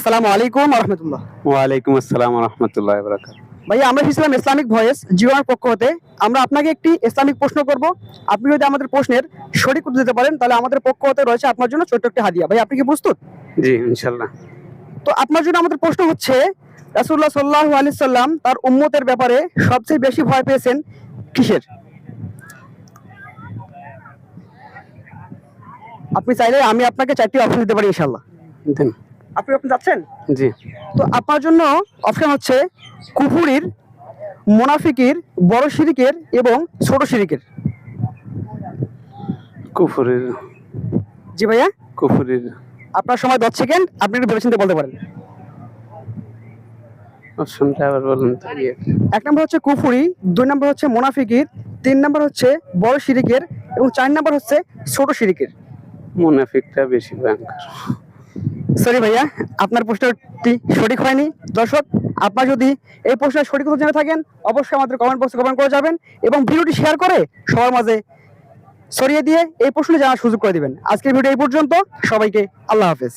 আসসালামু আলাইকুম ওয়া রাহমাতুল্লাহ। ওয়ালাইকুম আসসালাম ওয়া রাহমাতুল্লাহি ওয়া বারাকাতুহু। ভাইয়া আমরা এসেছিলাম ইসলামিক ভয়েস জীবনের পক্ষ হতে। আমরা আপনাকে একটি ইসলামিক প্রশ্ন করব। আপনি যদি আমাদের প্রশ্নের সঠিক উত্তর দিতে পারেন তাহলে আমাদের পক্ষ হতে রয়েছে আপনার জন্য ছোট্ট একটি হাদিয়া। ভাই আপনি কি প্রস্তুত? জি, ইনশাআল্লাহ। তো আপনার জন্য আমাদের প্রশ্ন হচ্ছে, রাসূলুল্লাহ সাল্লাল্লাহু আলাইহি সাল্লাম তার উম্মতের ব্যাপারে সবচেয়ে বেশি ভয় পেয়েছেন কিসের? আপনি চাইলে আমি আপনাকে 4টি অপশন দিতে পারি ইনশাআল্লাহ। দেন। আপনি অপশন চাচ্ছেন? জি। তো আপনার জন্য অপশন হচ্ছে কুফরির, মুনাফিকির, বড় শিরকের এবং ছোট শিরকের। কুফরের। জি ভাইয়া, কুফরের। আপনার সময় 10 সেকেন্ড, আপনি একটু ভেবেচিন্তে বলতে পারেন। অপশনটা আবার বলুন তো। 1 নম্বর হচ্ছে কুফরি, 2 নম্বর হচ্ছে মুনাফিকির, 3 নম্বর হচ্ছে বড় শিরকের এবং 4 নম্বর হচ্ছে ছোট শিরকের। মুনাফিকটা বেশি ভয়ঙ্কর। সরি ভাইয়া, আপনার প্রশ্নটি সঠিক হয়নি। দর্শক, আপনারা যদি এই প্রশ্নের সঠিক উত্তর জেনে থাকেন অবশ্যই আমাদের কমেন্ট বক্সে কমেন্ট করে যাবেন এবং ভিডিওটি শেয়ার করে সবার মাঝে ছড়িয়ে দিয়ে এই প্রশ্নটি জানার সুযোগ করে দিবেন। আজকের ভিডিও এই পর্যন্ত। সবাইকে আল্লাহ হাফেজ।